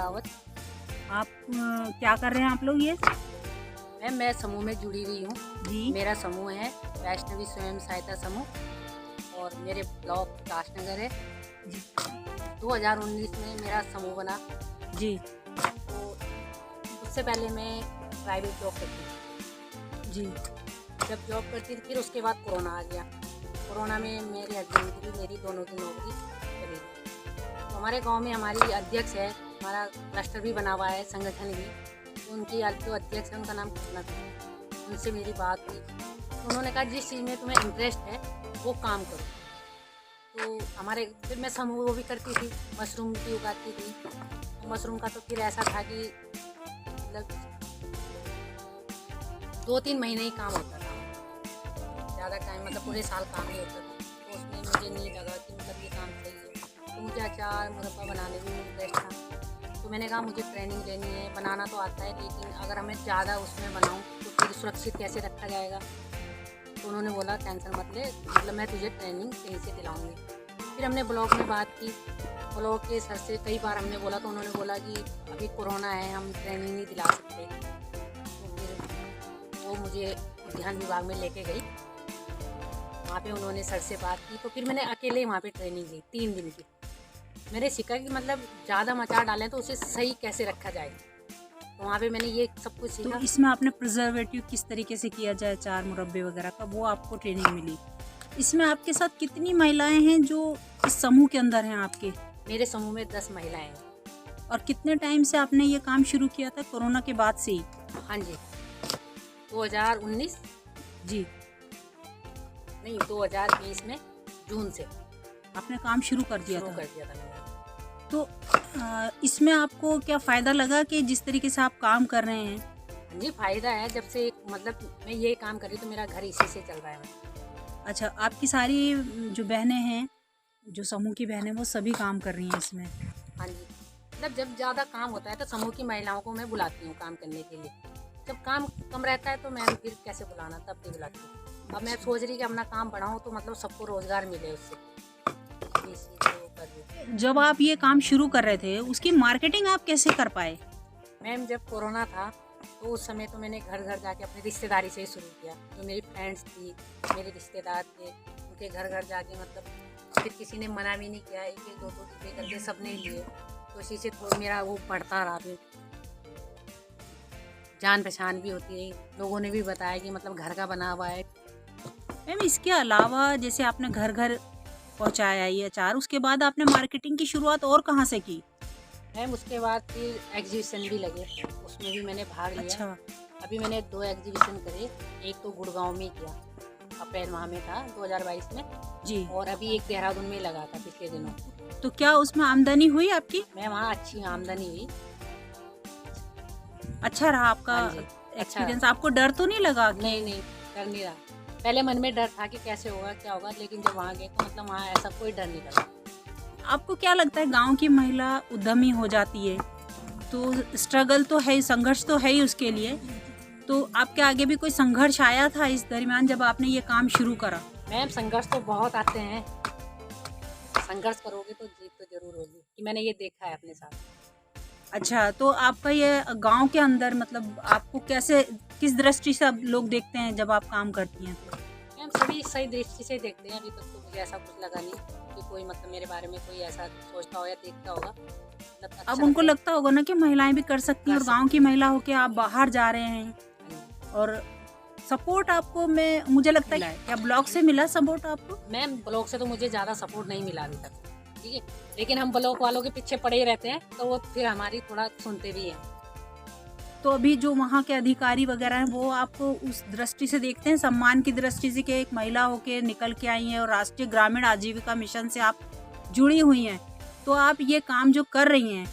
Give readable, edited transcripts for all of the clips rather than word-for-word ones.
रावत। आप क्या कर रहे हैं आप लोग ये? मैम मैं समूह में जुड़ी हुई हूँ। जी। मेरा समूह है वैष्णवी स्वयं सहायता समूह और मेरे ब्लॉक काशनगर है। जी। 2019 में मेरा समूह बना। जी। तो उससे पहले मैं प्राइवेट जॉब करती थी। जी। जब जॉब करती थी फिर उसके बाद कोरोना आ गया। कोरोना में मेरे हस्बैंड की भी मेरी दोनों की नौकरी चली गई। तो हमारे गांव में हमारी अध्यक्ष है, हमारा क्लस्टर भी बना हुआ है, संगठन भी। तो उनकी जो अध्यक्ष है उनका नाम कृष्णा था। उनसे मेरी बात हुई तो उन्होंने कहा जिस चीज़ में तुम्हें इंटरेस्ट है वो काम करो। तो हमारे फिर मैं समूह वो भी करती थी, मशरूम भी उगाती थी। तो मशरूम का तो फिर ऐसा था कि मतलब 2-3 महीने ही काम होता था, ज़्यादा टाइम मतलब पूरे साल काम नहीं होता था। तो उसमें मुझे नहीं लगा कि मतलब ये काम सही है। तो मुझे अचार मुरब्बा बनाने में इंटरेस्ट था। तो मैंने कहा मुझे ट्रेनिंग लेनी है, बनाना तो आता है लेकिन अगर हमें ज़्यादा उसमें बनाऊँ तो फिर सुरक्षित कैसे रखा जाएगा। तो उन्होंने बोला टेंशन मत ले, मतलब मैं तुझे ट्रेनिंग कहीं से दिलाऊँगी। फिर हमने ब्लॉक में बात की, ब्लॉक के सर से कई बार हमने बोला तो उन्होंने बोला कि अभी कोरोना है, हम ट्रेनिंग नहीं दिला सकते। तो फिर वो मुझे उद्यान विभाग में लेके गई। वहाँ पे उन्होंने सर से बात की तो फिर मैंने अकेले वहाँ पे ट्रेनिंग ली 3 दिन की। मैंने सीखा कि मतलब ज़्यादा मचार डालें तो उसे सही कैसे रखा जाए। तो वहाँ पे मैंने ये सब कुछ तो सीखा। इसमें आपने प्रिजर्वेटिव किस तरीके से किया जाए अचार मुरब्बे वगैरह का, वो आपको ट्रेनिंग मिली। इसमें आपके साथ कितनी महिलाएं हैं जो इस समूह के अंदर हैं आपके? मेरे समूह में 10 महिलाएं हैं। और कितने टाइम से आपने ये काम शुरू किया था? कोरोना के बाद से ही? हाँ जी, 2019 जी। नहीं 2020 में जून से आपने काम शुरू कर दिया शुरू था। कर दिया था मैंने। तो इसमें आपको क्या फ़ायदा लगा कि जिस तरीके से आप काम कर रहे हैं? हाँ जी, फ़ायदा है। जब से मतलब मैं ये काम कर रही हूँ तो मेरा घर इसी से चल रहा है। अच्छा, आपकी सारी जो बहनें हैं, जो समूह की बहनें, वो सभी काम कर रही हैं इसमें? हाँ जी, मतलब जब ज़्यादा काम होता है तो समूह की महिलाओं को मैं बुलाती हूँ काम करने के लिए। जब काम कम रहता है तो मैं फिर कैसे बुलाना, तब भी बुलाती हूँ। अब मैं सोच रही कि अपना काम बढ़ाऊँ तो मतलब सबको रोज़गार मिले उससे, इसलिए वो कर रही हूँ। जब आप ये काम शुरू कर रहे थे, उसकी मार्केटिंग आप कैसे कर पाए? मैम जब कोरोना था तो उस समय तो मैंने घर घर जाके अपनी रिश्तेदारी से ही शुरू किया। जो मेरी फ्रेंड्स थी, मेरे रिश्तेदार थे, उनके घर घर जाके मतलब फिर किसी ने मना भी नहीं किया। एक एक दो दो डिब्बे करके सबने लिए। तो इसी से थोड़ा मेरा वो बढ़ता रहा। फिर जान पहचान भी होती है, लोगों ने भी बताया कि मतलब घर का बना हुआ है। मैम इसके अलावा जैसे आपने घर घर पहुंचाया ये अचार, उसके बाद आपने मार्केटिंग की शुरुआत और कहाँ से की? मैम उसके बाद फिर एग्जीबिशन भी लगे, उसमें भी मैंने भाग लिया। अच्छा। अभी मैंने 2 एग्जीबिशन करे। एक तो गुड़गांव में किया, अप्रैल माह में था 2022 में। जी। और अभी एक देहरादून में लगा था पिछले दिनों। तो क्या उसमें आमदनी हुई आपकी? मैं वहाँ अच्छी आमदनी हुई। अच्छा रहा आपका हाँ जी, अच्छा एक्सपीरियंस? रहा। आपको डर तो नहीं लगा कि नहीं डर नहीं रहा। पहले मन में डर था कि कैसे होगा क्या होगा, लेकिन जब वहाँ गए तो मतलब वहाँ ऐसा कोई डर नहीं लगा। आपको क्या लगता है गांव की महिला उद्यमी हो जाती है तो स्ट्रगल तो है ही, संघर्ष तो है ही उसके लिए। तो आपके आगे भी कोई संघर्ष आया था इस दरमियान जब आपने ये काम शुरू करा? मैम संघर्ष तो बहुत आते हैं। संघर्ष करोगे तो जीत तो जरूर होगी, कि मैंने ये देखा है अपने साथ। अच्छा, तो आपका ये गांव के अंदर मतलब आपको कैसे, किस दृष्टि से अब लोग देखते हैं जब आप काम करती हैं? मैम सभी सही दृष्टि से देखते हैं। अभी तक तो मुझे ऐसा कुछ लगा नहीं कि कोई मतलब मेरे बारे में कोई ऐसा सोचता हो या देखता होगा। मतलब अच्छा अब उनको लगता होगा ना कि महिलाएं भी कर सकती हैं, कर और गांव की महिला होके आप बाहर जा रहे हैं सकती। और सपोर्ट आपको, मुझे लगता है क्या ब्लॉक से मिला सपोर्ट आपको? मैम ब्लॉक से तो मुझे ज़्यादा सपोर्ट नहीं मिला अभी तक, ठीक है, लेकिन हम ब्लॉक वालों के पीछे पड़े ही रहते हैं तो वो फिर हमारी थोड़ा सुनते भी हैं। तो अभी जो वहाँ के अधिकारी वगैरह हैं वो आपको उस दृष्टि से देखते हैं, सम्मान की दृष्टि से, कि एक महिला होके निकल के आई हैं और राष्ट्रीय ग्रामीण आजीविका मिशन से आप जुड़ी हुई हैं, तो आप ये काम जो कर रही हैं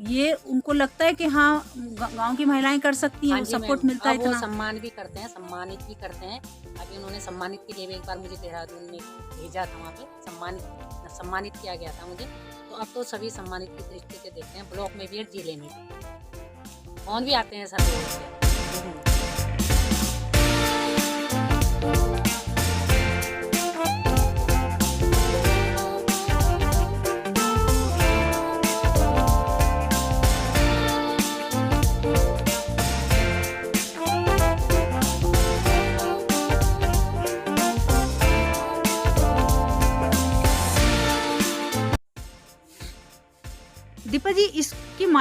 ये उनको लगता है कि हाँ गांव की महिलाएं कर सकती हैं? हाँ जी सपोर्ट मैम, मिलता है अब वो इतना? सम्मान भी करते हैं, सम्मानित भी करते हैं। अभी उन्होंने सम्मानित के लिए भी एक बार मुझे देहरादून में भेजा था, वहाँ पे सम्मानित किया गया था मुझे। तो अब तो सभी सम्मानित की दृष्टि से देखते हैं। ब्लॉक में भी है, जिले में भी फोन भी आते हैं सर।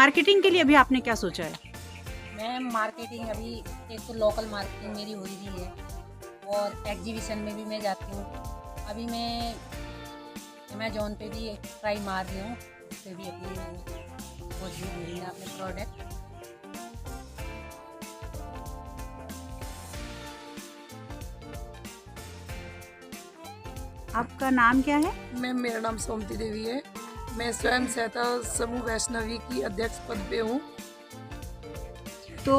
मार्केटिंग के लिए अभी आपने क्या सोचा है? मैं मार्केटिंग अभी एक तो लोकल मार्केटिंग मेरी हुई भी है और एग्जीबिशन में भी मैं जाती हूँ। अभी मैं अमेजोन पे भी ट्राई मार रही हूँ, उस पर भी अपनी कोशिश दे रही है अपने प्रोडक्ट। आपका नाम क्या है? मैम मेरा नाम सोमती देवी है। मैं स्वयं सहायता समूह वैष्णवी की अध्यक्ष पद पे हूँ। तो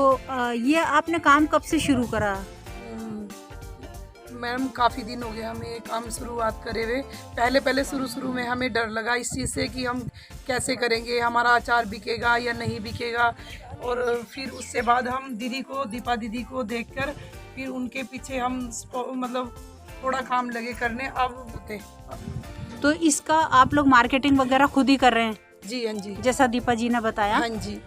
ये आपने काम कब से शुरू करा? मैम काफ़ी दिन हो गए हमें ये काम शुरुआत करे हुए। पहले शुरू में हमें डर लगा इस चीज़ से कि हम कैसे करेंगे, हमारा अचार बिकेगा या नहीं बिकेगा। और फिर उससे बाद हम दीपा दीदी को देखकर फिर उनके पीछे हम मतलब थोड़ा काम लगे करने अब होते। तो इसका आप लोग मार्केटिंग वगैरह खुद ही कर रहे हैं? जी हाँ जी, जैसा दीपा जी ने बताया। हाँ जी।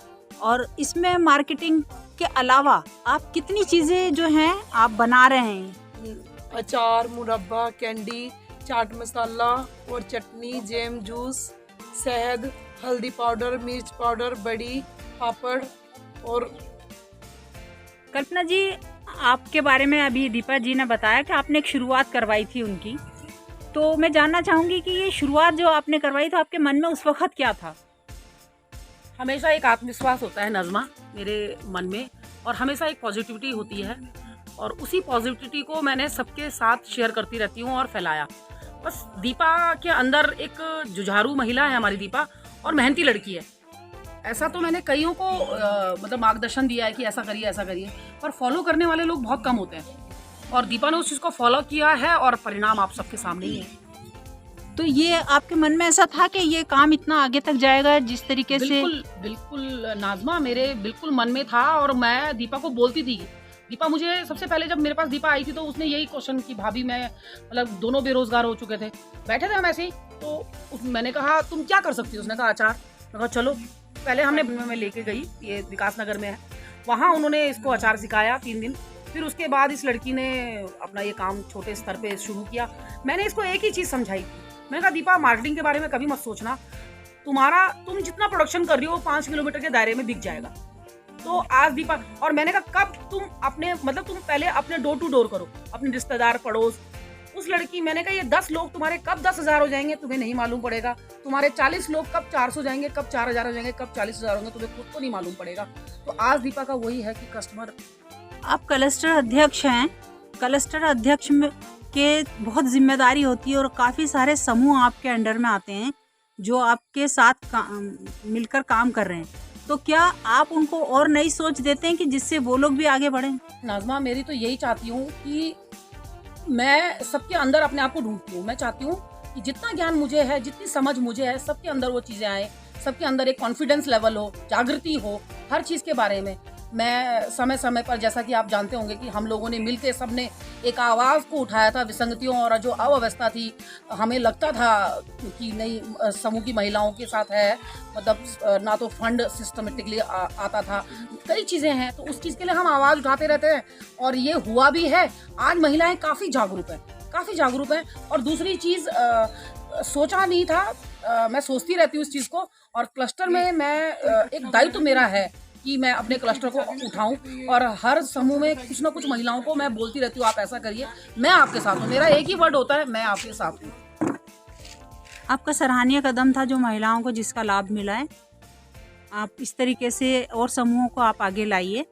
और इसमें मार्केटिंग के अलावा आप कितनी चीज़ें जो हैं आप बना रहे हैं? अचार, मुरब्बा, कैंडी, चाट मसाला और चटनी, जैम, जूस, शहद, हल्दी पाउडर, मिर्च पाउडर, बड़ी, पापड़। और कल्पना जी, आपके बारे में अभी दीपा जी ने बताया कि आपने एक शुरुआत करवाई थी उनकी, तो मैं जानना चाहूँगी कि ये शुरुआत जो आपने करवाई तो आपके मन में उस वक्त क्या था? हमेशा एक आत्मविश्वास होता है नज़मा मेरे मन में, और हमेशा एक पॉजिटिविटी होती है, और उसी पॉजिटिविटी को मैंने सबके साथ शेयर करती रहती हूँ और फैलाया। बस दीपा के अंदर एक जुझारू महिला है हमारी दीपा, और मेहनती लड़की है। ऐसा तो मैंने कईयों को मतलब मार्गदर्शन दिया है कि ऐसा करिए, पर फॉलो करने वाले लोग बहुत कम होते हैं, और दीपा ने उस चीज़ को फॉलो किया है और परिणाम आप सबके सामने ही है। तो ये आपके मन में ऐसा था कि ये काम इतना आगे तक जाएगा जिस तरीके से? बिल्कुल नाज़मा, मेरे बिल्कुल मन में था, और मैं दीपा को बोलती थी। दीपा मुझे सबसे पहले जब मेरे पास दीपा आई थी तो उसने यही क्वेश्चन की, भाभी मैं मतलब दोनों बेरोजगार हो चुके थे, बैठे थे हम ऐसे ही, तो मैंने कहा तुम क्या कर सकती हो? उसने कहा अचार। मैं कहा चलो। पहले हमने मैं लेके गई, ये विकास नगर में है, वहाँ उन्होंने इसको अचार सिखाया 3 दिन। फिर उसके बाद इस लड़की ने अपना ये काम छोटे स्तर पे शुरू किया। मैंने इसको एक ही चीज़ समझाई, मैंने कहा दीपा मार्केटिंग के बारे में कभी मत सोचना, तुम जितना प्रोडक्शन कर रही हो 5 किलोमीटर के दायरे में बिक जाएगा। तो आज दीपा, और मैंने कहा कब तुम तुम पहले अपने डोर टू डोर करो, अपने रिश्तेदार पड़ोस। उस लड़की, मैंने कहा ये 10 लोग तुम्हारे कब 10,000 हो जाएंगे तुम्हें नहीं मालूम पड़ेगा, तुम्हारे 40 लोग कब 400 जाएंगे, कब 4,000 हो जाएंगे, कब 40,000 होंगे, तुम्हें खुद को नहीं मालूम पड़ेगा। तो आज दीपा का वही है कि कस्टमर। आप क्लस्टर अध्यक्ष हैं, क्लस्टर अध्यक्ष के बहुत जिम्मेदारी होती है और काफ़ी सारे समूह आपके अंडर में आते हैं जो आपके साथ मिलकर काम कर रहे हैं, तो क्या आप उनको और नई सोच देते हैं कि जिससे वो लोग भी आगे बढ़ें? नाज़मा, मेरी तो यही चाहती हूँ कि मैं सबके अंदर अपने आप को ढूंढती हूँ। मैं चाहती हूँ कि जितना ज्ञान मुझे है, जितनी समझ मुझे है, सबके अंदर वो चीज़ें आए, सबके अंदर एक कॉन्फिडेंस लेवल हो, जागृति हो हर चीज़ के बारे में। मैं समय समय पर, जैसा कि आप जानते होंगे कि हम लोगों ने मिलकर सबने एक आवाज़ को उठाया था विसंगतियों और जो अव्यवस्था थी। हमें लगता था कि नहीं, समूह की महिलाओं के साथ है, मतलब ना तो फंड सिस्टमेटिकली आता था, कई चीज़ें हैं, तो उस चीज़ के लिए हम आवाज़ उठाते रहते हैं, और ये हुआ भी है। आज महिलाएं काफ़ी जागरूक हैं। और दूसरी चीज़, सोचा नहीं था, मैं सोचती रहती हूँ इस चीज़ को, और क्लस्टर में मैं एक दायित्व मेरा है कि मैं अपने क्लस्टर को उठाऊं, और हर समूह में कुछ ना कुछ महिलाओं को मैं बोलती रहती हूँ आप ऐसा करिए, मैं आपके साथ हूँ। मेरा एक ही वर्ड होता है, मैं आपके साथ हूँ। आपका सराहनीय कदम था जो महिलाओं को जिसका लाभ मिला है। आप इस तरीके से और समूहों को आप आगे लाइए।